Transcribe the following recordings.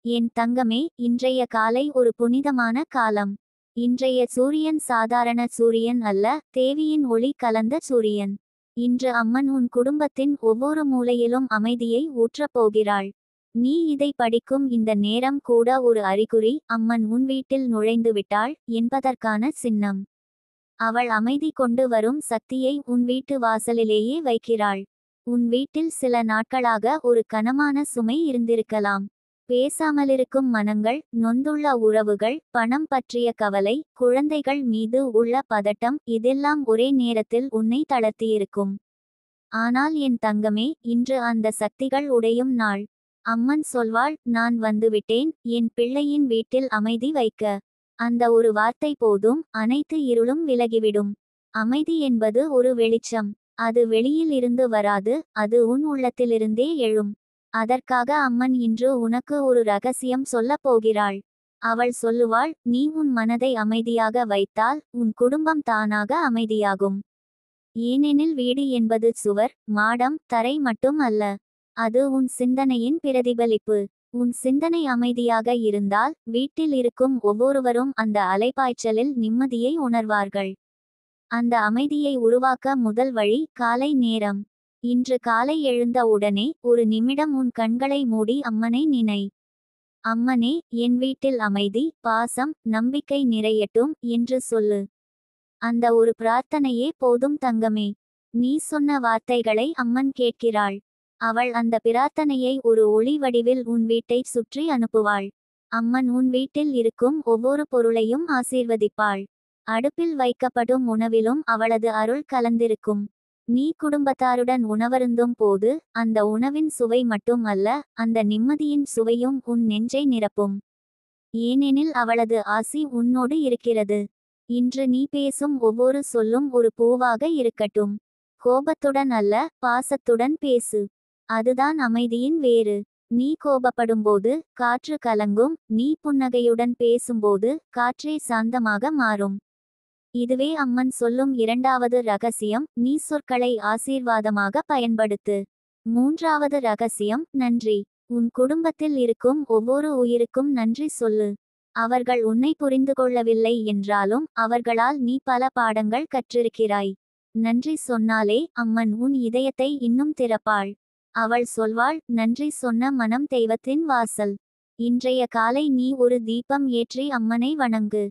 என் தங்கமே, இன்றைய காலை ஒரு புனிதமான காலம். இன்றைய சூரியன் சாதாரண சூரியன் அல்ல, தேவியின் ஒளி கலந்த சூரியன். இன்று அம்மன் உன் குடும்பத்தின் ஒவ்வொரு மூலையிலும் அமைதியை ஊற்றப் போகிறாள். நீ இதை படிக்கும் இந்த நேரம் கூட ஒரு அறிகுறி, அம்மன் உன் வீட்டில் நுழைந்து விட்டாள் என்பதற்கான சின்னம். அவள் அமைதி கொண்டு வரும் சக்தியை உன் வீட்டு வாசலிலேயே வைக்கிறாள். உன் வீட்டில் சில நாட்களாக ஒரு கனமான சுமை இருந்திருக்கலாம். பேசாமலிருக்கும் மனங்கள், நொந்துள்ள உறவுகள், பணம் பற்றிய கவலை, குழந்தைகள் மீது உள்ள பதட்டம், இதெல்லாம் ஒரே நேரத்தில் உன்னை தளர்த்தியிருக்கும். ஆனால் என் தங்கமே, இன்று அந்த சக்திகள் உடையும் நாள். அம்மன் சொல்வாள், நான் வந்துவிட்டேன், என் பிள்ளையின் வீட்டில் அமைதி வைக்க. அந்த ஒரு வார்த்தை போதும், அனைத்து இருளும் விலகிவிடும். அமைதி என்பது ஒரு வெளிச்சம். அது வெளியில் இருந்து வராது, அது உன் உள்ளத்திலிருந்தே எழும். அதற்காக அம்மன் இன்று உனக்கு ஒரு ரகசியம் சொல்லப் போகிறாள். அவள் சொல்லுவாள், நீ உன் மனதை அமைதியாக வைத்தால் உன் குடும்பம் தானாக அமைதியாகும். ஏனெனில் வீடு என்பது சுவர், மாடம், தரை மட்டும் அல்ல. அது உன் சிந்தனையின் பிரதிபலிப்பு. உன் சிந்தனை அமைதியாக இருந்தால் வீட்டில் இருக்கும் ஒவ்வொருவரும் அந்த அலைபாய்ச்சலில் நிம்மதியை உணர்வார்கள். அந்த அமைதியை உருவாக்க முதல் வழி காலை நேரம். இன்று காலை எழுந்த உடனே ஒரு நிமிடம் உன் கண்களை மூடி அம்மனை நினை. அம்மனே, என் வீட்டில் அமைதி, பாசம், நம்பிக்கை நிறையட்டும் என்று சொல்லு. அந்த ஒரு பிரார்த்தனையே போதும் தங்கமே. நீ சொன்ன வார்த்தைகளை அம்மன் கேட்கிறாள். அவள் அந்த பிரார்த்தனையை ஒரு ஒளி வடிவில் உன் வீட்டை சுற்றி அனுப்புவாள். அம்மன் உன் வீட்டில் இருக்கும் ஒவ்வொரு பொருளையும் ஆசீர்வதிப்பாள். அடுப்பில் வைக்கப்படும் உணவிலும் அவளது அருள் கலந்திருக்கும். நீ குடும்பத்தாருடன் உணவருந்தும் போது அந்த உணவின் சுவை மட்டும் அல்ல, அந்த நிம்மதியின் சுவையும் உன் நெஞ்சை நிரப்பும். ஏனெனில் அவளது ஆசி உன்னோடு இருக்கிறது. இன்று நீ பேசும் ஒவ்வொரு சொல்லும் ஒரு பூவாக இருக்கட்டும். கோபத்துடன் அல்ல, பாசத்துடன் பேசு. அதுதான் அமைதியின் வேறு. நீ கோபப்படும்போது காற்று கலங்கும், நீ புன்னகையுடன் பேசும்போது காற்றே சாந்தமாக மாறும். இதுவே அம்மன் சொல்லும் இரண்டாவது ரகசியம், நீ சொற்களை ஆசீர்வாதமாக பயன்படுத்து. மூன்றாவது ரகசியம், நன்றி. உன் குடும்பத்தில் இருக்கும் ஒவ்வொரு உயிருக்கும் நன்றி சொல்லு. அவர்கள் உன்னை புரிந்து கொள்ளவில்லை என்றாலும் அவர்களால் நீ பல பாடங்கள் கற்றிருக்கிறாய். நன்றி சொன்னாலே அம்மன் உன் இதயத்தை இன்னும் திறப்பாள். அவள் சொல்வாள், நன்றி சொன்ன மனம் தெய்வத்தின் வாசல். இன்றைய காலை நீ ஒரு தீபம் ஏற்றி அம்மனை வணங்கு.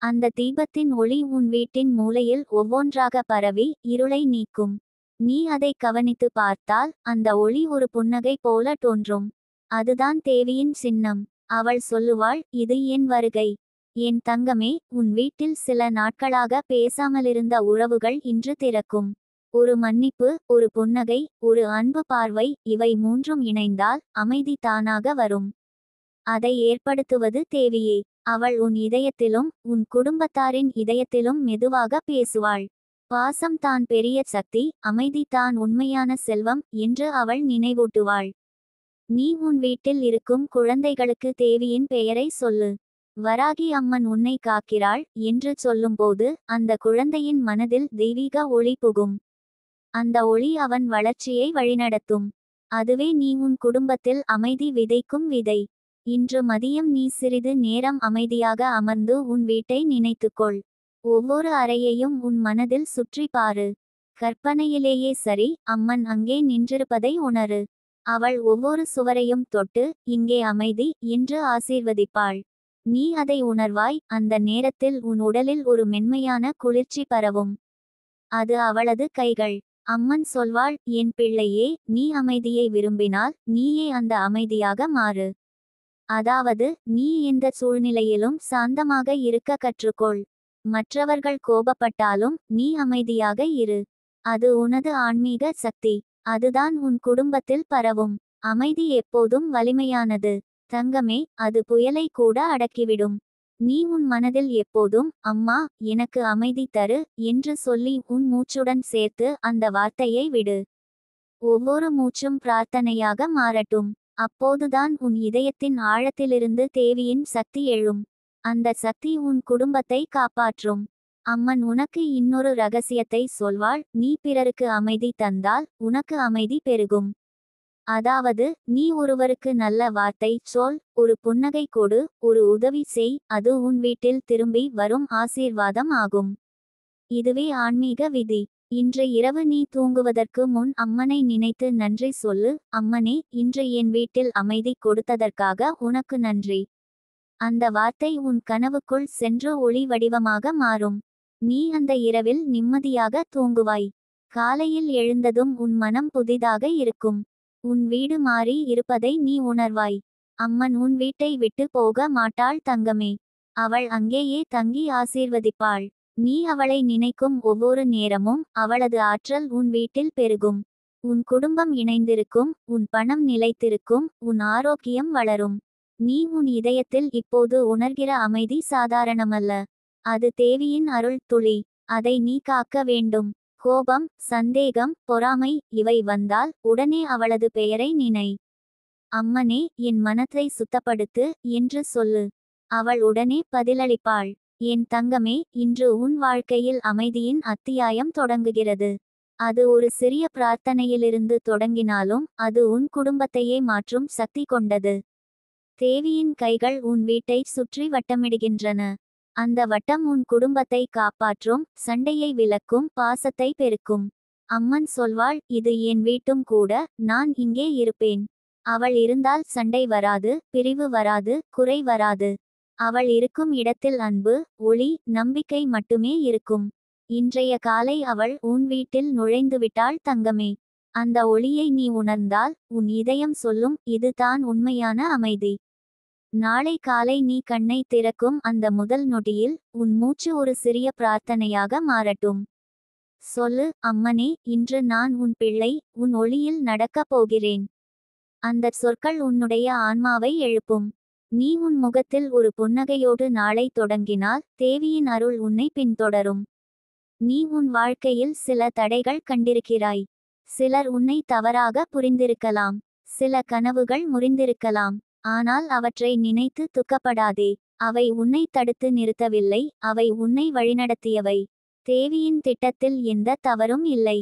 அந்த தீபத்தின் ஒளி உன் வீட்டின் மூலையில் ஒவ்வொன்றாக பரவி இருளை நீக்கும். நீ அதை கவனித்து பார்த்தால் அந்த ஒளி ஒரு புன்னகை போல தோன்றும். அதுதான் தேவியின் சின்னம். அவள் சொல்லுவாள், இது என் வருகை. என் தங்கமே, உன் வீட்டில் சில நாட்களாக பேசாமலிருந்த உறவுகள் இன்று திறக்கும். ஒரு மன்னிப்பு, ஒரு புன்னகை, ஒரு அன்பு பார்வை, இவை மூன்றும் இணைந்தால் அமைதி தானாக வரும். அதை ஏற்படுத்துவது தேவியே. அவள் உன் இதயத்திலும் உன் குடும்பத்தாரின் இதயத்திலும் மெதுவாக பேசுவாள். பாசம் தான் பெரிய சக்தி, அமைதி தான் உண்மையான செல்வம் என்று அவள் நினைவூட்டுவாள். நீ உன் வீட்டில் இருக்கும் குழந்தைகளுக்கு தேவியின் பெயரை சொல்லு. வராகி அம்மன் உன்னை காக்கிறாள் என்று சொல்லும்போது அந்த குழந்தையின் மனதில் தெய்வீக ஒளி புகும். அந்த ஒளி அவன் வளர்ச்சியை வழிநடத்தும். அதுவே நீ உன் குடும்பத்தில் அமைதி விதைக்கும் விதை. இன்று மதியம் நீ சிறிது நேரம் அமைதியாக அமர்ந்து உன் வீட்டை நினைத்துக்கொள். ஒவ்வொரு அறையையும் உன் மனதில் சுற்றி பாரு. கற்பனையிலேயே சரி, அம்மன் அங்கே நின்றிருப்பதை உணரு. அவள் ஒவ்வொரு சுவரையும் தொட்டு, இங்கே அமைதி என்று ஆசீர்வதிப்பாள். நீ அதை உணர்வாய். அந்த நேரத்தில் உன் உடலில் ஒரு மென்மையான குளிர்ச்சி பரவும். அது அவளது கைகள். அம்மன் சொல்வாள், என் பிள்ளையே, நீ அமைதியை விரும்பினால் நீயே அந்த அமைதியாக மாறு. அதாவது, நீ எந்த சூழ்நிலையிலும் சாந்தமாக இருக்க கற்றுக்கொள். மற்றவர்கள் கோபப்பட்டாலும் நீ அமைதியாக இரு. அது உனது ஆன்மீக சக்தி. அதுதான் உன் குடும்பத்தில் பரவும். அமைதி எப்போதும் வலிமையானது தங்கமே. அது புயலை கூட அடக்கிவிடும். நீ உன் மனதில் எப்போதும், அம்மா, எனக்கு அமைதி தரு என்று சொல்லி உன் மூச்சுடன் சேர்த்து அந்த வார்த்தையை விடு. ஒவ்வொரு மூச்சும் பிரார்த்தனையாக மாறட்டும். அப்போதுதான் உன் இதயத்தின் ஆழத்திலிருந்து தேவியின் சக்தி எழும். அந்த சக்தி உன் குடும்பத்தை காப்பாற்றும். அம்மன் உனக்கு இன்னொரு ரகசியத்தை சொல்வாள், நீ பிறருக்கு அமைதி தந்தால் உனக்கு அமைதி பெருகும். அதாவது, நீ ஒருவருக்கு நல்ல வார்த்தை சொல், ஒரு புன்னகை கொடு, ஒரு உதவி செய், அது உன் வீட்டில் திரும்பி வரும் ஆசீர்வாதம் ஆகும். இதுவே ஆன்மீக விதி. இன்று இரவு நீ தூங்குவதற்கு முன் அம்மனை நினைத்து நன்றி சொல்லு. அம்மனே, இன்று என் வீட்டில் அமைதி கொடுத்ததற்காக உனக்கு நன்றி. அந்த வார்த்தை உன் கனவுக்குள் சென்று ஒளி வடிவமாக மாறும். நீ அந்த இரவில் நிம்மதியாக தூங்குவாய். காலையில் எழுந்ததும் உன் மனம் புதிதாக இருக்கும். உன் வீடு மாறி இருப்பதை நீ உணர்வாய். அம்மன் உன் வீட்டை விட்டு போக மாட்டாள் தங்கமே. அவள் அங்கேயே தங்கி ஆசீர்வதிப்பாள். நீ அவளை நினைக்கும் ஒவ்வொரு நேரமும் அவளது ஆற்றல் உன் வீட்டில் பெருகும். உன் குடும்பம் இணைந்திருக்கும், உன் பணம் நிலைத்திருக்கும், உன் ஆரோக்கியம் வளரும். நீ உன் இதயத்தில் இப்போது உணர்கிற அமைதி சாதாரணமல்ல. அது தேவியின் அருள் துளி. அதை நீ காக்க வேண்டும். கோபம், சந்தேகம், பொறாமை இவை வந்தால் உடனே அவளது பெயரை நினை. அம்மனே, என் மனத்தை சுத்தப்படுத்து என்று சொல்லு. அவள் உடனே பதிலளிப்பாள். என் தங்கமே, இன்று உன் வாழ்க்கையில் அமைதியின் அத்தியாயம் தொடங்குகிறது. அது ஒரு சிறிய பிரார்த்தனையிலிருந்து தொடங்கினாலும் அது உன் குடும்பத்தையே மாற்றும் சக்தி கொண்டது. தேவியின் கைகள் உன் வீட்டை சுற்றி வட்டமிடுகின்றன. அந்த வட்டம் உன் குடும்பத்தை காப்பாற்றும், சண்டையை விலக்கும், பாசத்தை பெருக்கும். அம்மன் சொல்வாள், இது என் வீட்டும் கூட, நான் இங்கே இருப்பேன். அவள் இருந்தால் சண்டை வராது, பிரிவு வராது, குறை வராது. அவள் இருக்கும் இடத்தில் அன்பு, ஒளி, நம்பிக்கை மட்டுமே இருக்கும். இன்றைய காலை அவள் உன் வீட்டில் நுழைந்துவிட்டாள் தங்கமே. அந்த ஒளியை நீ உணர்ந்தால் உன் இதயம் சொல்லும், இதுதான் உண்மையான அமைதி. நாளை காலை நீ கண்ணை திறக்கும் அந்த முதல் நொடியில் உன் மூச்சு ஒரு சிறிய பிரார்த்தனையாக மாறட்டும். சொல்லு, அம்மனே, இன்று நான் உன் பிள்ளை, உன் ஒளியில் நடக்கப் போகிறேன். அந்த சொற்கள் உன்னுடைய ஆன்மாவை எழுப்பும். நீ உன் முகத்தில் ஒரு புன்னகையோடு நாளை தொடங்கினால் தேவியின் அருள் உன்னை பின்தொடரும். நீ உன் வாழ்க்கையில் சில தடைகள் கண்டிருக்கிறாய். சிலர் உன்னை தவறாக புரிந்திருக்கலாம். சில கனவுகள் முறிந்திருக்கலாம். ஆனால் அவற்றை நினைத்து துக்கப்படாதே. அவை உன்னை தடுத்து நிறுத்தவில்லை, அவை உன்னை வழிநடத்தியவை. தேவியின் திட்டத்தில் எந்த தவறும் இல்லை.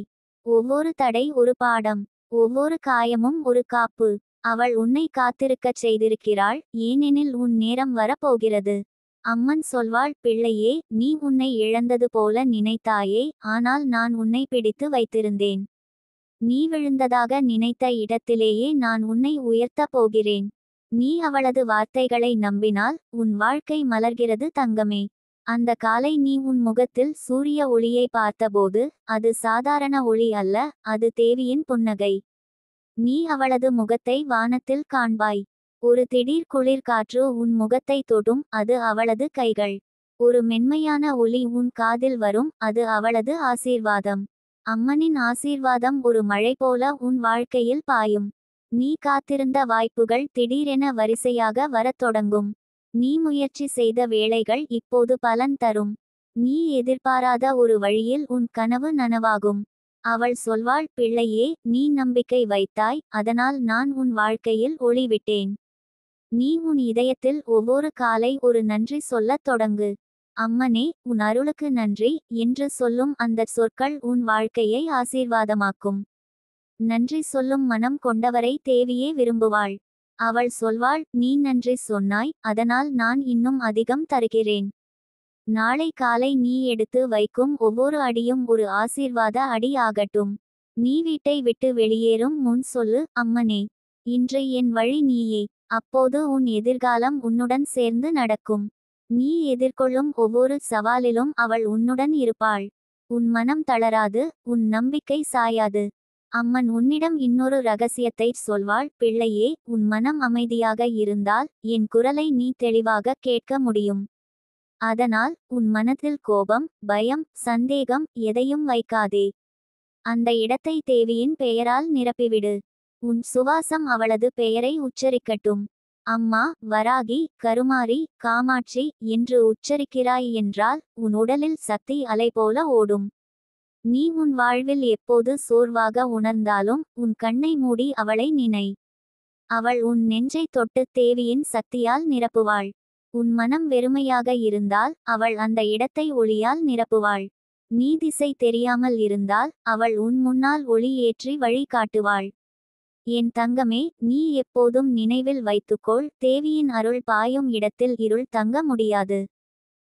ஒவ்வொரு தடை ஒரு பாடம். ஒவ்வொரு காயமும் ஒரு காப்பு. அவள் உன்னை காத்திருக்கச் செய்திருக்கிறாள், ஏனெனில் உன் நேரம் வரப்போகிறது. அம்மன் சொல்வாள், பிள்ளையே, நீ உன்னை இழந்தது போல நினைத்தாயே, ஆனால் நான் உன்னை பிடித்து வைத்திருந்தேன். நீ விழுந்ததாக நினைத்த இடத்திலேயே நான் உன்னை உயர்த்தப் போகிறேன். நீ அவளது வார்த்தைகளை நம்பினால் உன் வாழ்க்கை மலர்கிறது தங்கமே. அந்த காலை நீ உன் முகத்தில் சூரிய ஒளியை பார்த்தபோது அது சாதாரண ஒளி அல்ல, அது தேவியின் புன்னகை. நீ அவளது முகத்தை வானத்தில் காண்பாய். ஒரு திடீர் குளிர் காற்று உன் முகத்தை தொடும், அது அவளது கைகள். ஒரு மென்மையான ஒலி உன் காதில் வரும், அது அவளது ஆசீர்வாதம். அம்மனின் ஆசீர்வாதம் ஒரு மழை போல உன் வாழ்க்கையில் பாயும். நீ காத்திருந்த வாய்ப்புகள் திடீரென வரிசையாக வரத் தொடங்கும். நீ முயற்சி செய்த வேளைகள் இப்போது பலன் தரும். நீ எதிர்பாராத ஒரு வழியில் உன் கனவு நனவாகும். அவள் சொல்வாள், பிள்ளையே, நீ நம்பிக்கை வைத்தாய், அதனால் நான் உன் வாழ்க்கையில் ஒளி விட்டேன். நீ உன் இதயத்தில் ஒவ்வொரு காலை ஒரு நன்றி சொல்லத் தொடங்கு. அம்மனே, உன் அருளுக்கு நன்றி என்று சொல்லும் அந்த சொற்கள் உன் வாழ்க்கையை ஆசீர்வாதமாக்கும். நன்றி சொல்லும் மனம் கொண்டவரை தேவியே விரும்புவாள். அவள் சொல்வாள், நீ நன்றி சொன்னாய், அதனால் நான் இன்னும் அதிகம் தருகிறேன். நாளை காலை நீ எடுத்து வைக்கும் ஒவ்வொரு அடியும் ஒரு ஆசீர்வாத அடி ஆகட்டும். நீ வீட்டை விட்டு வெளியேறும் முன் சொல்லு, அம்மனே, இன்று என் வழி நீயே. அப்போது உன் எதிர்காலம் உன்னுடன் சேர்ந்து நடக்கும். நீ எதிர்கொள்ளும் ஒவ்வொரு சவாலிலும் அவள் உன்னுடன் இருப்பாள். உன் மனம் தளராது, உன் நம்பிக்கை சாயாது. அம்மன் உன்னிடம் இன்னொரு ரகசியத்தை சொல்வாள், பிள்ளையே, உன் மனம் அமைதியாக இருந்தால் என் குரலை நீ தெளிவாக கேட்க முடியும். அதனால் உன் மனத்தில் கோபம், பயம், சந்தேகம் எதையும் வைக்காதே. அந்த இடத்தை தேவியின் பெயரால் நிரப்பிவிடு. உன் சுவாசம் அவளது பெயரை உச்சரிக்கட்டும். அம்மா, வராகி, கருமாரி, காமாட்சி என்று உச்சரிக்கிறாய் என்றால் உன் உடலில் சக்தி அலை போல ஓடும். நீ உன் வாழ்வில் எப்போது சோர்வாக உணர்ந்தாலும் உன் கண்ணை மூடி அவளை நினை. அவள் உன் நெஞ்சை தொட்டு தேவியின் சக்தியால் நிரப்புவாள். உன் மனம் வெறுமையாக இருந்தால் அவள் அந்த இடத்தை ஒளியால் நிரப்புவாள். நீ திசை தெரியாமல் இருந்தால் அவள் உன் முன்னால் ஒளி ஏற்றி வழி காட்டுவாள். என் தங்கமே, நீ எப்போதும் நினைவில் வைத்துக்கொள், தேவியின் அருள் பாயும் இடத்தில் இருள் தங்க முடியாது.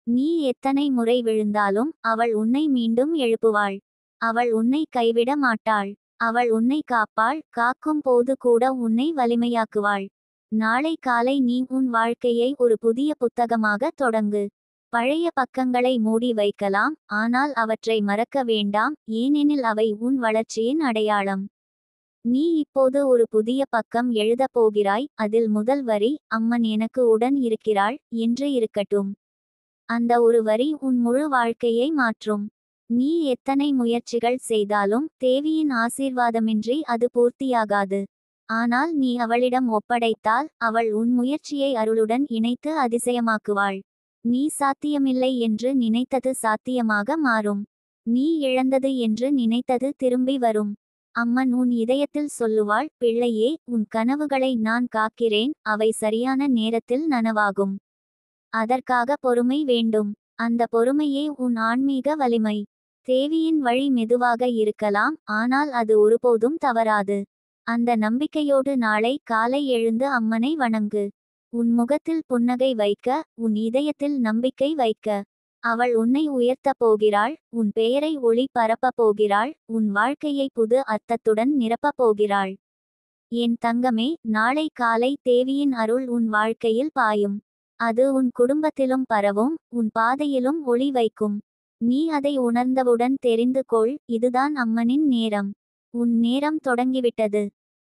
நீ எத்தனை முறை விழுந்தாலும் அவள் உன்னை மீண்டும் எழுப்புவாள். அவள் உன்னை கைவிட மாட்டாள். அவள் உன்னை காப்பாள், காக்கும் போது கூட உன்னை வலிமையாக்குவாள். நாளை காலை நீ உன் வாழ்க்கையை ஒரு புதிய புத்தகமாக தொடங்கு. பழைய பக்கங்களை மூடி வைக்கலாம், ஆனால் அவற்றை மறக்க வேண்டாம், ஏனெனில் அவை உன் வளர்ச்சியின் அடையாளம். நீ இப்போது ஒரு புதிய பக்கம் எழுதப் போகிறாய், அதில் முதல் வரி, அம்மன் எனக்கு உடன் இருக்கிறாள் என்று இருக்கட்டும். அந்த ஒரு வரி உன் முழு வாழ்க்கையை மாற்றும். நீ எத்தனை முயற்சிகள் செய்தாலும் தேவியின் ஆசீர்வாதமின்றி அது பூர்த்தியாகாது. ஆனால் நீ அவளிடம் ஒப்படைத்தால் அவள் உன் முயற்சியை அருளுடன் இணைத்து அதிசயமாக்குவாள். நீ சாத்தியமில்லை என்று நினைத்தது சாத்தியமாக மாறும். நீ இழந்தது என்று நினைத்தது திரும்பி வரும். அம்மன் உன் இதயத்தில் சொல்லுவாள், பிள்ளையே, உன் கனவுகளை நான் காக்கிறேன், அவை சரியான நேரத்தில் நனவாகும். அதற்காக பொறுமை வேண்டும். அந்த பொறுமையே உன் ஆன்மீக வலிமை. தேவியின் வழி மெதுவாக இருக்கலாம், ஆனால் அது ஒருபோதும் தவறாது. அந்த நம்பிக்கையோடு நாளை காலை எழுந்து அம்மனை வணங்கு. உன் முகத்தில் புன்னகை வைக்க, உன் இதயத்தில் நம்பிக்கை வைக்க. அவள் உன்னை உயர்த்தப் போகிறாள், உன் பெயரை ஒளி பரப்பப் போகிறாள், உன் வாழ்க்கையை புது அர்த்தத்துடன் நிரப்பப் போகிறாள். என் தங்கமே, நாளை காலை தேவியின் அருள் உன் வாழ்க்கையில் பாயும். அது உன் குடும்பத்திலும் பரவும், உன் பாதையிலும் ஒளி வைக்கும். நீ அதை உணர்ந்தவுடன் தெரிந்து கொள், இதுதான் அம்மனின் நேரம். உன் நேரம் தொடங்கிவிட்டது.